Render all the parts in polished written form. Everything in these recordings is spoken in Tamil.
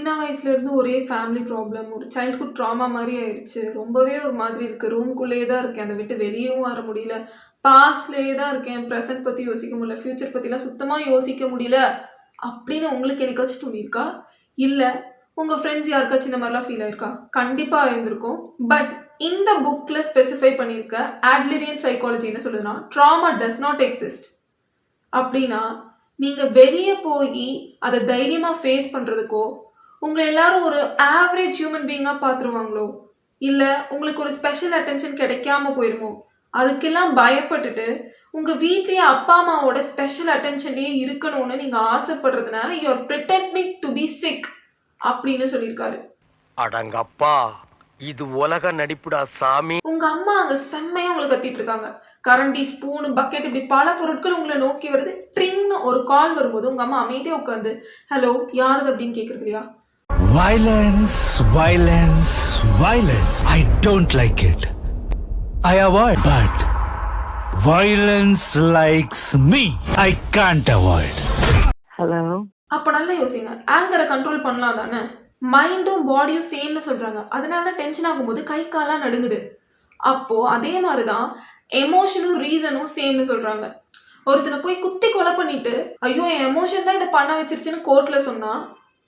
சின்ன வயசுலேருந்து ஒரே ஃபேமிலி ப்ராப்ளம், ஒரு சைல்ட்ஹுட் ட்ராமா மாரி ஆயிருச்சு. ரொம்பவே ஒரு மாதிரி இருக்கு. ரூம்குள்ளேயே தான் இருக்கேன். அத விட்டு வெளியவும் வர முடியல. பாஸ்ட்லயே தான் இருக்கேன். பிரசன்ட் பத்தி யோசிக்க முடியல. ஃபியூச்சர் பத்திலாம் சுத்தமா யோசிக்க முடியல. அப்படின்னு உங்களுக்கு என்னைக்காச்சும் தோணியிருக்கா? இல்ல உங்க ஃப்ரெண்ட்ஸ் யாருக்காச்சும் இந்த மாரிலாம் ஃபீல் ஆயிருக்கா? கண்டிப்பா இருந்திருக்கும். பட் இந்த புக்ல ஸ்பெசிஃபை பண்ணியிருக்க ஆட்லரியன் சைக்காலஜி என்ன சொல்லுதுன்னா, ட்ராமா டஸ் நாட் எக்ஸிஸ்ட். அப்படின்னா, நீங்க வெளிய போயி அத தைரியமா ஃபேஸ் பண்றதுக்கோ, உங்கள எல்லாரும் ஒரு ஆவரேஜ் ஹியூமன் பீயிங்கா பார்த்துருவாங்களோ, இல்ல உங்களுக்கு ஒரு ஸ்பெஷல் அட்டென்ஷன் கிடைக்காம போயிருமோ, அதுக்கெல்லாம் பயப்பட்டுட்டு, உங்க வீட்லயே அப்பா, அம்மாவோட ஸ்பெஷல் அட்டென்ஷன்லயே இருக்கணும்னு நீங்க ஆசைப்படுறதுனால, you are pretending to be sick அப்படின்னு சொல்லியிருக்காரு. அடங்கப்பா, இது உலக நடிப்புடா சாமி. உங்க அம்மா அங்க செம்மையா உங்களுக்கு கத்திட்டு இருக்காங்க. கரண்டி, ஸ்பூன், பக்கெட் இப்படி பல பொருட்கள் உங்களை நோக்கி வருது. ட்ரிங்னு ஒரு கால் வரும்போது உங்க அம்மா அமைதியா உட்காந்து ஹலோ யாருது அப்படின்னு கேக்குறது இல்லையா? Violence, violence, violence. I don't like it. I avoid, but violence likes me. I can't avoid. Hello. அப்ப நல்லா யோசிங்க. ஆங்கரை கண்ட்ரோல் பண்ணலாம் தானே? மைண்டும் பாடியும் சேம்னு சொல்றாங்க. அதனால தான் டென்ஷன் ஆகும்போது கை கால்லாம் நடுங்குது. அப்போ அதே மாதிரி தான் எமோஷனும் ரீசனும் சேம்னு சொல்றாங்க. ஒருத்தனை போய் குத்தி கொலை பண்ணிட்டு ஐயோ என் எமோஷன் தான் இதை பண்ண வச்சிருச்சுன்னு கோர்ட்ல சொன்னா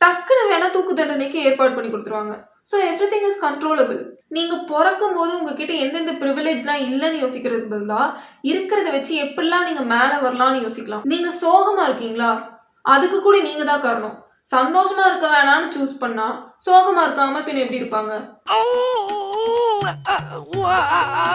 டக்குன்னு வேணா தூக்கு தண்டனைக்கு ஏற்பாடு பண்ணி கொடுத்துருவாங்க. So every thing is controllable. நீங்க பிறக்கும் போது உங்ககிட்ட எந்தெந்த ப்ரிவிலேஜ்லாம் இல்லைன்னு யோசிக்கிறதுக்கு பதிலாக இருக்கிறத வச்சு எப்படிலாம் நீங்க மேலே வரலாம்னு யோசிக்கலாம். நீங்க சோகமா இருக்கீங்களா? அதுக்கு கூட நீங்க தான் காரணம். சந்தோஷமா இருக்க வேணாம்னு சூஸ் பண்ணா சோகமா இருக்காம பின்ன எப்படி இருப்பாங்க?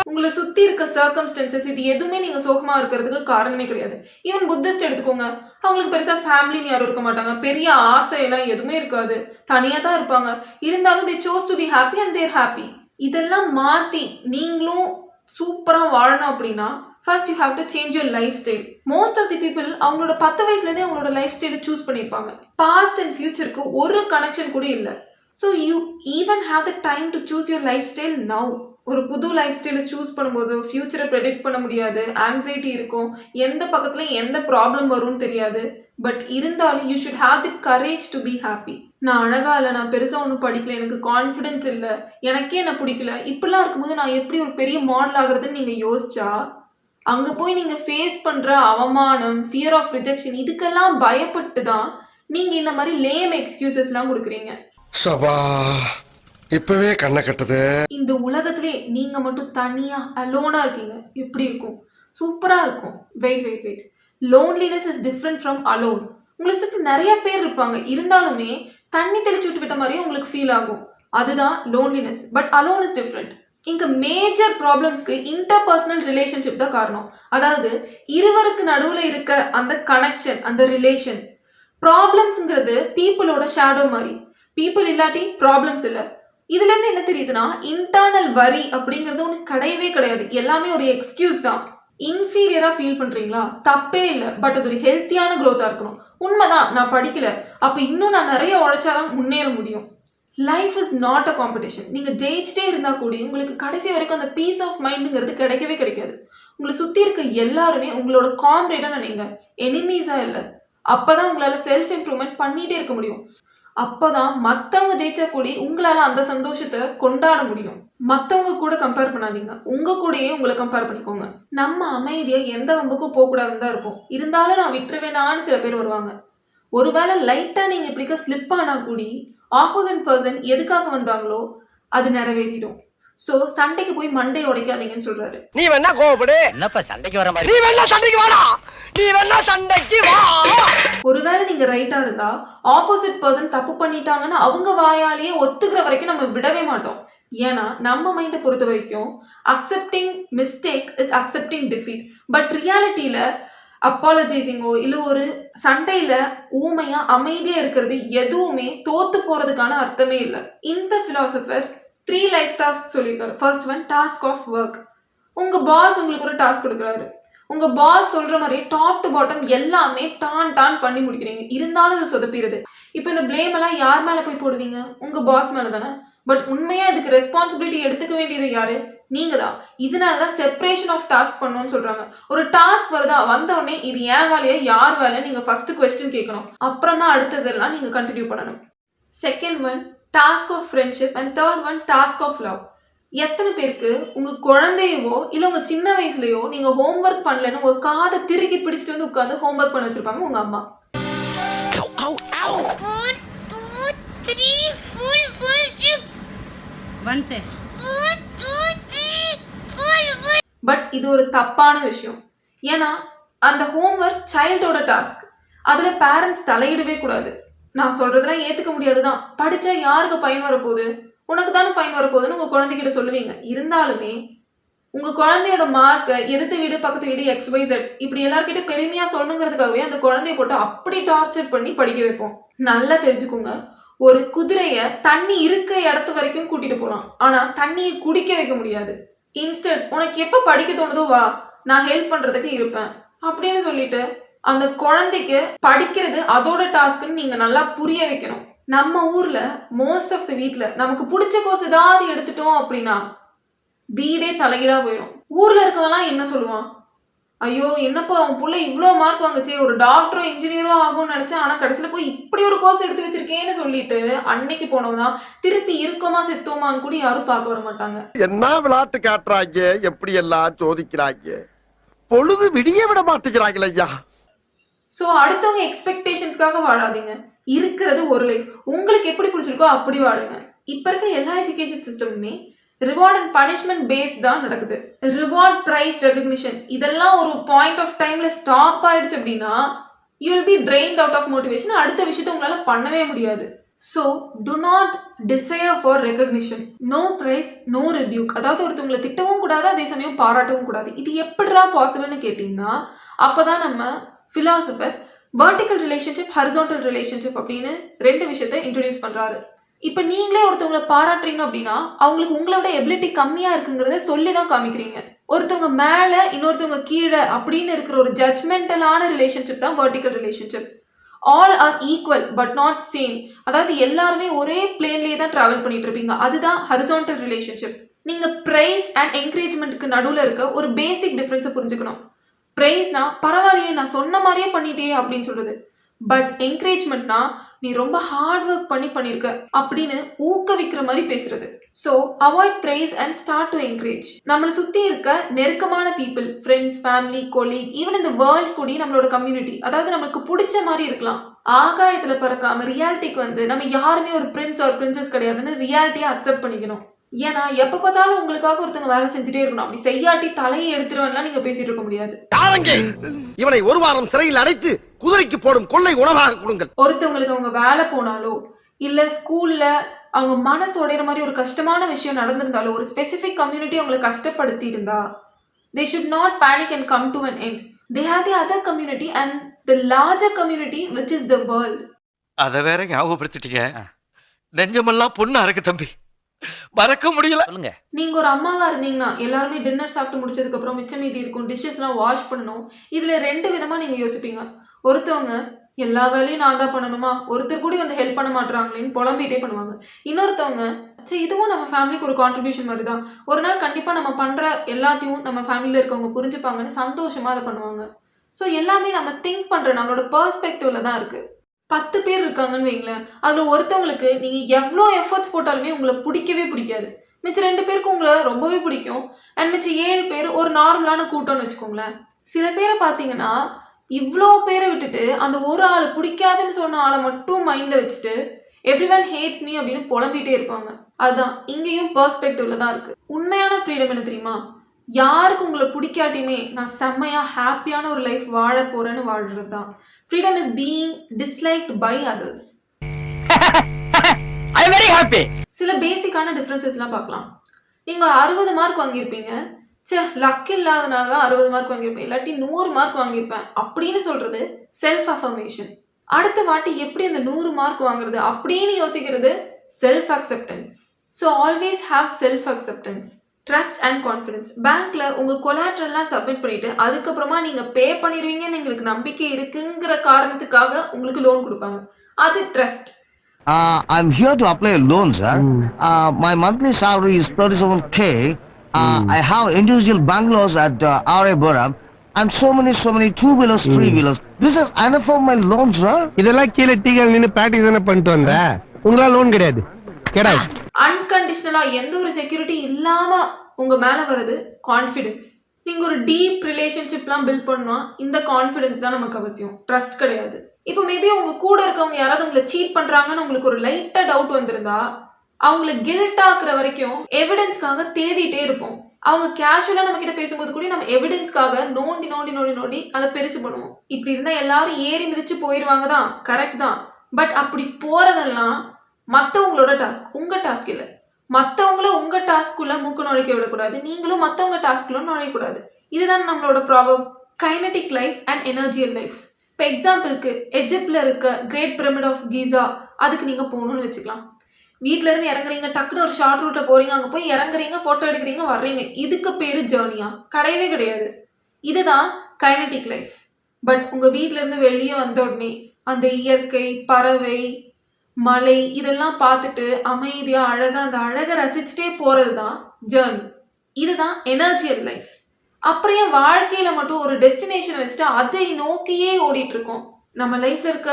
உங்களை சுத்தி இருக்க சர்க்கம்ஸ்டன்சஸ் இது எதுவுமே நீங்க சோகமா இருக்கிறதுக்கு காரணமே கிடையாது. ஈவன் புத்திஸ்ட் எடுத்துக்கோங்க. அவங்களுக்கு பெருசா ஃபேமிலின்னு யாரும் இருக்க மாட்டாங்க. பெரிய ஆசையெல்லாம் எதுவுமே இருக்காது. தனியா தான் இருப்பாங்க. இருந்தாலும் they chose to be happy and they're happy. இதெல்லாம் மாத்தி நீங்களும் சூப்பரா வாழணும் அப்படின்னா first you have to change your lifestyle. Most of the people அவங்களோட 10 வயசுலேருந்தே அவங்களோட லைஃப் ஸ்டைலை சூஸ் பண்ணியிருப்பாங்க. பாஸ்ட் அண்ட் ஃபியூச்சருக்கு ஒரு கனெக்ஷன் கூட இல்லை. So you even have the time to choose your life style now. ஒரு புது லைஃப் ஸ்டைலை சூஸ் பண்ணும்போது ஃபியூச்சரை ப்ரெடிக்ட் பண்ண முடியாது. ஆங்ஸைட்டி இருக்கும். எந்த பக்கத்துலையும் எந்த ப்ராப்ளம் வரும்னு தெரியாது. பட் இருந்தாலும் you should have the courage to be happy. நான் அழகா இல்லை, நான் பெருசாக ஒன்றும் படிக்கல, எனக்கு கான்ஃபிடென்ஸ் இல்லை, எனக்கே என்ன பிடிக்கல, இப்படிலாம் இருக்கும்போது நான் எப்படி ஒரு பெரிய மாடல் ஆகுறதுன்னு நீங்கள் யோசிச்சா அங்கே போய் நீங்கள் ஃபேஸ் பண்ணுற அவமானம், ஃபியர் ஆஃப் ரிஜெக்ஷன் இதுக்கெல்லாம் பயப்பட்டு தான் நீங்கள் இந்த மாதிரி லேம் எக்ஸ்கியூசஸ்லாம் கொடுக்குறீங்க. சபா இப்பவே கண்ணை கட்டுது. இந்த உலகத்திலே நீங்க மட்டும் தனியா அலோனா இருக்கீங்க. எப்படி இருக்கும்? சூப்பரா இருக்கும். Wait loneliness is different from alone. உங்களை சுற்றி நிறைய பேர் இருப்பாங்க. இருந்தாலுமே தண்ணி தெளிச்சு விட்டு விட்ட மாதிரியே உங்களுக்கு ஃபீல் ஆகும். அதுதான் loneliness. But alone is different. இங்க மேஜர் ப்ராப்ளம்ஸ்க்கு இன்டர்பர்சனல் ரிலேஷன்ஷிப் தான் காரணம். அதாவது இருவருக்கு நடுவில் இருக்க அந்த கனெக்ஷன், அந்த ரிலேஷன். ப்ராப்ளம்ஸ்ங்கிறது பீப்புளோட ஷேடோ மாதிரி. பீப்புள் இல்லாட்டி ப்ராப்ளம்ஸ் இல்லை. இதுல இருந்து என்ன தெரியுதுன்னா இன்டர்னல் வரி அப்படிங்கிறது ஒன்று கிடையவே கிடையாது. எல்லாமே ஒரு எக்ஸ்கியூஸ் தான். இன்ஃபீரியரா ஃபீல் பண்றீங்களா? தப்பே இல்லை. பட் அது ஒரு ஹெல்த்தியான க்ரோத்தா இருக்கணும். உண்மைதான், நான் படிக்கல, அப்ப இன்னும் நான் நிறைய உழைச்சாதான் முன்னேற முடியும். Life is not a competition. நீங்கள் ஜெயிச்சிட்டே இருந்தால் கூட உங்களுக்கு கடைசி வரைக்கும் அந்த பீஸ் ஆஃப் மைண்டுங்கிறது கிடைக்கவே கிடைக்காது. உங்களை சுற்றி இருக்க எல்லாருமே உங்களோட காம்ரேடாக நினைங்க, எனிமீஸாக இல்லை. அப்போ தான் உங்களால் செல்ஃப் இம்ப்ரூவ்மெண்ட் பண்ணிகிட்டே இருக்க முடியும். அப்போ தான் மற்றவங்க ஜெயிச்சா கூட உங்களால் அந்த சந்தோஷத்தை கொண்டாட முடியும். மற்றவங்க கூட கம்பேர் பண்ணாதீங்க, உங்கள் கூடயே உங்களை கம்பேர் பண்ணிக்கோங்க. நம்ம அமைதியாக எந்த வம்புக்கும் போகக்கூடாதுன்னு தான் இருப்போம். இருந்தாலும் நான் விட்டுருவேனான்னு சில பேர் வருவாங்க. ஒருவேளை லைட்டாக நீங்கள் இப்படிக்கா ஸ்லிப் ஆனால் கூடி ஆப்போசிட் பர்சன் எதுக்காக வந்தாங்களோ அது நிறைவேறிடும். சோ சண்டைக்கு போய் மண்டை உடைக்காதீங்கன்னு சொல்றாரு. நீ வேணா கோபப்படு. என்னப்பா சண்டைக்கு வர மாதிரி? நீ வேணா சண்டைக்கு வாடா. நீ வேணா சண்டைக்கு வா. ஒருவேளை நீங்க ரைட்டா இருந்தா ஆப்போசிட் பர்சன் தப்பு பண்ணிட்டாங்கன்னா அவங்க வாயாலேயே ஒத்துக்கிற வரைக்கும் நம்ம விடவே மாட்டோம். ஏன்னா நம்ம மைண்டை பொறுத்த வரைக்கும் accepting mistake is accepting defeat. But ரியாலிட்டியில அப்பாலஜைசிங்கோ இல்லை ஒரு சண்டையில் ஊமையாக அமைதியாக இருக்கிறது எதுவுமே தோத்து போகிறதுக்கான அர்த்தமே இல்லை. இந்த ஃபிலாசபர் 3 லைஃப் டாஸ்க் சொல்லியிருக்காரு. First one, task of work. உங்கள் பாஸ் உங்களுக்கு ஒரு டாஸ்க் கொடுக்குறாரு. உங்கள் பாஸ் சொல்கிற மாதிரி டாப் டு பாட்டம் எல்லாமே டான் பண்ணி முடிக்கிறீங்க. இருந்தாலும் அது சொதப்பிடுது. இப்போ இந்த பிளேம் எல்லாம் யார் மேலே போய் போடுவீங்க? உங்கள் பாஸ் மேலே தானே. பட் உண்மையாக இதுக்கு ரெஸ்பான்சிபிலிட்டி எடுத்துக்க வேண்டியது யாரு? நீங்க தான். இதனால தான் செப்பரேஷன் ஆஃப் டாஸ்க் பண்ணணும்னு சொல்றாங்க. ஒரு டாஸ்க் வருதா, வந்தோடனே இது ஏன் வேலையா யார் வேலை நீங்க ஃபர்ஸ்ட் குவெஸ்டின் கேட்கணும். அப்புறம் தான் அடுத்ததெல்லாம் நீங்க கண்டினியூ பண்ணணும். Second one task of friendship and third one task of love. எத்தனை பேருக்கு உங்க குழந்தையவோ இல்லை உங்க சின்ன வயசுலயோ நீங்க ஹோம்ஒர்க் பண்ணலன்னு உங்க காதை திருக்கி பிடிச்சிட்டு வந்து உட்காந்து ஹோம்ஒர்க் பண்ண வச்சிருப்பாங்க உங்க அம்மா. 1, 2, 3, 4, 5, 6. 1 6. 1, 2, 3, 4, 5. பட் இது ஒரு தப்பான விஷயம். ஏன்னா அந்த ஹோம்ஒர்க் சைல்டோட டாஸ்க். அதில் பேரண்ட்ஸ் தலையிடவே கூடாது. நான் சொல்கிறதெல்லாம் ஏற்றுக்க முடியாது தான். படித்தா யாருக்கு பயன் வரப்போகுது, உனக்கு தானே பயன் வரப்போகுதுன்னு உங்கள் குழந்தைகிட்ட சொல்லுவீங்க. இருந்தாலுமே உங்கள் குழந்தையோட மார்க்கை எதிர்த்து வீடு பக்கத்து வீடு XYZ இப்படி எல்லாருக்கிட்ட பெருமையாக சொல்லணுங்கிறதுக்காகவே அந்த குழந்தைய போட்டு அப்படி டார்ச்சர் பண்ணி படிக்க வைப்போம். நல்லா தெரிஞ்சுக்கோங்க, ஒரு குதிரையை தண்ணி இருக்க இடத்து வரைக்கும் கூட்டிகிட்டு போகலாம், ஆனால் தண்ணியை குடிக்க வைக்க முடியாது. இன்ஸ்டன்ட் உனக்கு எப்போ படிக்க தோணுதோ வா, நான் ஹெல்ப் பண்ணுறதுக்கு இருப்பேன் அப்படின்னு சொல்லிட்டு அந்த குழந்தைக்கு படிக்கிறது அதோட டாஸ்க்குன்னு நீங்கள் நல்லா புரிய வைக்கணும். நம்ம ஊரில் மோஸ்ட் ஆஃப் த வீட்டில் நமக்கு பிடிச்ச கோர்ஸ் ஏதாவது எடுத்துட்டோம் அப்படின்னா வீடே தலைகீழாக போயிடும். ஊரில் இருக்கவெல்லாம் என்ன சொல்லுவான், ஐயோ என்னப்பா அவன் பிள்ளை இவ்வளோ மார்க் வாங்குச்சு, ஒரு டாக்டரோ இன்ஜினியரோ ஆகும்னு நினச்சேன், ஆனால் கடைசியில் போய் இப்படி ஒரு கோர்ஸ் எடுத்து வச்சிருக்கேன்னு சொல்லிட்டு அன்னைக்கு போனவன் தான் திருப்பி இருக்கோமா செத்தோமான்னு கூட யாரும் பார்க்க வர மாட்டாங்க. என்ன விளையாட்டு காட்டுறாங்க, எப்படி எல்லாம் சோதிக்கிறாங்க, பொழுது விடிய விட மாட்டேங்கிறாங்களே ஐயா. ஸோ அடுத்தவங்க எக்ஸ்பெக்டேஷன்ஸ்க்காக வாழாதீங்க. இருக்கிறது ஒரு லைஃப், உங்களுக்கு எப்படி பிடிச்சிருக்கோ அப்படி வாழுங்க. இப்போ இருக்க எல்லா எஜுகேஷன் சிஸ்டமுமே ரிவார்ட் அண்ட் பனிஷ்மெண்ட் பேஸ்ட் தான் நடக்குது. ரிவார்ட், ப்ரைஸ், ரெகக்னிஷன் இதெல்லாம் ஒரு பாயிண்ட் ஆஃப் டைம்ல ஸ்டாப் ஆயிடுச்சு அப்படின்னா you will be drained out of motivation. அடுத்த விஷயத்தை உங்களால் பண்ணவே முடியாது. So do not desire for recognition. No praise, no rebuke. அதாவது ஒருத்தவங்களை திட்டவும் கூடாது, அதே சமயம் பாராட்டவும் கூடாது. இது எப்படிடா பாசிபிள்னு கேட்டிங்கன்னா அப்போதான் நம்ம philosopher vertical relationship, horizontal relationship அப்படின்னு 2 விஷயத்தை இன்ட்ரடியூஸ் பண்ணுறாரு. இப்போ நீங்களே ஒருத்தவங்களை பாராட்டுறீங்க அப்படின்னா அவங்களுக்கு உங்களோட எபிலிட்டி கம்மியாக இருக்குங்கிறத சொல்லி தான் காமிக்கிறீங்க. ஒருத்தவங்க மேலே இன்னொருத்தவங்க கீழே அப்படின்னு இருக்கிற ஒரு ஜட்மெண்டலான ரிலேஷன்ஷிப் தான் vertical relationship. All are equal but not same. அதாவது எல்லாருமே ஒரே பிளேன்லேயே தான் ட்ராவல் பண்ணிட்டு இருப்பீங்க. அதுதான் ஹரிசான்டல் ரிலேஷன்ஷிப். நீங்கள் ப்ரைஸ் அண்ட் என்கரேஜ்மெண்ட்டுக்கு நடுவில் இருக்க ஒரு பேசிக் டிஃப்ரென்ஸை புரிஞ்சுக்கணும். ப்ரைஸ்னா பரவாயில்லையே நான் சொன்ன மாதிரியே பண்ணிட்டே அப்படின்னு சொல்றது. பட் என்கரேஜ்மெண்ட்னா நீ ரொம்ப ஹார்ட் ஒர்க் பண்ணியிருக்க அப்படின்னு ஊக்குவிக்கிற மாதிரி பேசுறது. So avoid praise and start to encourage. நம்மளை சுற்றி இருக்க நெருக்கமான people, friends, family, colleague, even இந்த வேர்ல்ட் கூடி நம்மளோட கம்யூனிட்டி, அதாவது நமக்கு பிடிச்ச மாதிரி இருக்கலாம். ஆகாயத்தில் பறக்காம ரியாலிட்டிக்கு வந்து நம்ம யாருமே ஒரு பிரின்ஸ் ஒரு பிரின்சஸ் கிடையாதுன்னு ரியாலிட்டியை அக்செப்ட் பண்ணிக்கணும். ஏன்னா எப்போ பார்த்தாலும் உங்களுக்காக ஒருத்தவங்க வேலை செஞ்சுட்டே இருக்கணும். அப்படி செய்யாட்டி தலையை எடுத்துருவேன்லாம் நீங்க பேசிட்டு இருக்க முடியாது. இவனை ஒரு வாரம் சிறையில் அடைத்து குதிரைக்கு போடும் கொள்ளை உணவாக கொடுங்கள். ஒருத்தவங்களுக்கு அவங்க வேலை போனாலோ இல்ல ஸ்கூல்ல அவங்க மனசு உடையிற மாதிரி ஒரு கஷ்டமான விஷயம் நடந்திருந்தாலோ, ஒரு ஸ்பெசிபிக் கம்யூனிட்டி அவங்களை கஷ்டப்படுத்தி இருந்தா they should not panic and come to an end. They have the other community and the larger community which is the world. அத வேற ஞாபகப்படுத்திட்டீங்க. நெஞ்சமெல்லாம் பொண்ணா இருக்கு தம்பி, மறக்க முடியல. நீங்க ஒரு அம்மாவா இருந்தீங்கன்னா எல்லாருமே டின்னர் சாப்பிட்டு முடிச்சதுக்கு அப்புறம் மிச்சம் மீதி இருக்கும் டிஷ்ஷஸ்லாம் வாஷ் பண்ணணும். இதுல 2 விதமா நீங்க யோசிப்பீங்க. ஒருத்தவங்க எல்லா வேலையும் நான் தான் பண்ணணுமா, ஒருத்தர் கூட வந்து ஹெல்ப் பண்ண மாட்டாங்களேன்னு புலம்பிட்டே பண்ணுவாங்க. இன்னொருத்தவங்க சரி இதுவும் நம்ம ஃபேமிலிக்கு ஒரு கான்ட்ரிபியூஷன் மாதிரி தான், ஒரு நாள் கண்டிப்பா நம்ம பண்ற எல்லாத்தையும் நம்ம ஃபேமிலியில இருக்கவங்க புரிஞ்சுப்பாங்கன்னு சந்தோஷமா அதை பண்ணுவாங்க. ஸோ எல்லாமே நம்ம திங்க் பண்ற நம்மளோட பெர்ஸ்பெக்டிவ்ல தான் இருக்கு. 10 பேர் இருக்காங்கன்னு வைங்களேன், அதில் ஒருத்தவங்களுக்கு நீங்கள் எவ்வளோ எஃபர்ட்ஸ் போட்டாலுமே உங்களை பிடிக்கவே பிடிக்காது. மிச்சம் 2 பேருக்கு உங்களை ரொம்பவே பிடிக்கும். அண்ட் மிச்சம் 7 பேர் ஒரு நார்மலான கூட்டம்னு வச்சுக்கோங்களேன். சில பேரை பார்த்தீங்கன்னா இவ்வளோ பேரை விட்டுட்டு அந்த ஒரு ஆள் பிடிக்காதுன்னு சொன்ன ஆளை மட்டும் மைண்டில் வச்சுட்டு எவ்ரிவன் ஹேட்ஸ் மீ அப்படின்னு புலம்பிகிட்டே இருப்பாங்க. அதுதான் இங்கேயும் பெர்ஸ்பெக்டிவ்ல தான் இருக்குது. உண்மையான ஃப்ரீடம் என்ன தெரியுமா? யாருக்கு உங்களை பிடிக்காட்டியுமே நான் செம்மையாக ஹாப்பியான ஒரு லைஃப் வாழ போகிறேன்னு வாழ்கிறது தான். Freedom is being disliked by others. I am very happy. சில பேசிக்கான டிஃப்ரென்சஸ்லாம் பார்க்கலாம். நீங்கள் 60 மார்க் வாங்கியிருப்பீங்க, லக் இல்லாதனால தான் 60 மார்க் வாங்கியிருப்பேன், இல்லாட்டி 100 மார்க் வாங்கியிருப்பேன் அப்படின்னு சொல்கிறது செல்ஃப் அஃபர்மேஷன். அடுத்த வாட்டி எப்படி அந்த 100 மார்க் வாங்குறது அப்படின்னு யோசிக்கிறது self acceptance. So always have self acceptance. Trust and confidence. பேங்க்ல உங்க கொலாட்ரல்லாம் சப்மிட் பண்ணிட்டு அதுக்கப்புறமா நீங்க பே பண்ணிடுவீங்கன்னு எங்களுக்கு நம்பிக்கை இருக்குங்கிற காரணத்துக்காக உங்களுக்கு லோன் கொடுப்பாங்க. அது trust. I'm here to apply a loan, sir. My monthly salary is 37K. I have individual bungalows at R.A. Burram and so many 2-wheelers, 3-wheelers. This is enough for my loan, sir. இதெல்லாம் கீழே டீ கடையில நின்னு பிராக்டிஸ் தானே பண்ணிட்டு வந்த. உங்களா லோன் கிடையாது. கிடையாது. அன்கண்டிஷனலா எந்த ஒரு செக்யூரிட்டி இல்லாம உங்க மேல வருது கான்ஃபிடன்ஸ். நீங்க ஒரு டீப் ரிலேஷன்ஷிப்லாம் பில்ட் பண்ணா இந்த கான்ஃபிடன்ஸ் தான் நமக்கு அவசியம், ட்ரஸ்ட் கிடையாது. இப்போ மேபி உங்க கூட இருக்கவங்க யாராவது உங்களை சீட் பண்றாங்கன்னு உங்களுக்கு ஒரு லைட்டா டவுட் வந்திருந்தா அவங்கள கில்ட் ஆக்குற வரைக்கும் எவிடன்ஸ்க்காக தேடிட்டே இருப்போம். அவங்க கேஷுவலா நம்ம கிட்ட பேசும்போது கூட நம்ம எவிடன்ஸ்க்காக நோண்டி நோண்டி நோண்டி நோண்டி அதை பெருசு பண்ணுவோம். இப்படி இருந்தா எல்லாரும் ஏறி மிதிச்சு போயிடுவாங்க தான், கரெக்ட் தான். பட் அப்படி போறதெல்லாம் மற்றவங்களோட டாஸ்க், உங்க டாஸ்க் இல்லை. மற்றவங்கள உங்க டாஸ்க்குள்ள மூக்கு நுழைக்க விடக்கூடாது, நீங்களும் மற்றவங்க டாஸ்க்குள்ள நுழையக்கூடாது. இதுதான் நம்மளோட ப்ராப்ளம். கைனடிக் லைஃப் அண்ட் எனர்ஜியல் லைஃப். இப்போ எக்ஸாம்பிளுக்கு எஜிப்ட்ல இருக்க கிரேட் பிரமிட் ஆஃப் கீசா, அதுக்கு நீங்க போகணும்னு வச்சுக்கலாம். வீட்டில இருந்து இறங்குறீங்க, டக்குன்னு ஒரு ஷார்ட் ரூட்ல போறீங்க, அங்கே போய் இறங்குறீங்க, ஃபோட்டோ எடுக்கிறீங்க, வர்றீங்க. இதுக்கு பேரு ஜேர்னியா? கிடையவே கிடையாது. இதுதான் கைனடிக் லைஃப். பட் உங்க வீட்டில இருந்து வெளியே வந்த உடனே அந்த இயற்கை, பறவை, மலை இதெல்லாம் பார்த்துட்டு அமைதியா அழகா அந்த அழகை ரசிச்சுட்டே போறது தான் ஜேர்னி. இதுதான் எனர்ஜியல் லைஃப். அப்புறம் என் வாழ்க்கையில மட்டும் ஒரு டெஸ்டினேஷன் வச்சுட்டு அதை நோக்கியே ஓடிட்டு இருக்கோம். நம்ம லைஃப்ல இருக்க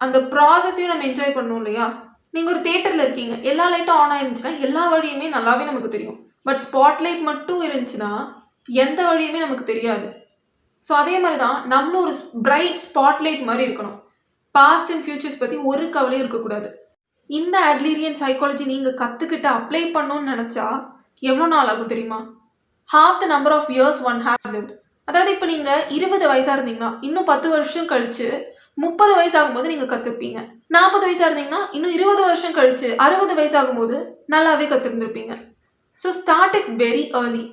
அந்த ப்ராசஸையும் நம்ம என்ஜாய் பண்ணணும் இல்லையா? நீங்க ஒரு தியேட்டர்ல இருக்கீங்க, எல்லா லைட்டும் ஆன் ஆயிருந்துச்சுன்னா எல்லா வழியுமே நல்லாவே நமக்கு தெரியும். பட் ஸ்பாட்லைட் மட்டும் இருந்துச்சுன்னா எந்த வழியுமே நமக்கு தெரியாது. ஸோ அதே மாதிரி தான் நம்மளும் ஒரு பிரைட் ஸ்பாட்லைட் மாதிரி இருக்கணும். பாஸ்ட் அண்ட் ஃபியூச்சர்ஸ் பற்றி ஒரு கவலையும் இருக்கக்கூடாது. இந்த அட்லீரியன் சைக்காலஜி நீங்கள் கற்றுக்கிட்டு அப்ளை பண்ணணும்னு நினச்சா எவ்வளோ நாள் ஆகும் தெரியுமா? half the number of years one has lived. அதாவது இப்போ நீங்கள் 20 வயசாக இருந்தீங்கன்னா இன்னும் 10 வருஷம் கழிச்சு 30 வயசாகும்போது நீங்கள் கற்றுப்பீங்க. 40 வயசாக இருந்தீங்கன்னா இன்னும் 20 வருஷம் கழிச்சு 60 வயசாகும்போது நல்லாவே கற்றுருந்துருப்பீங்க. So start it very early.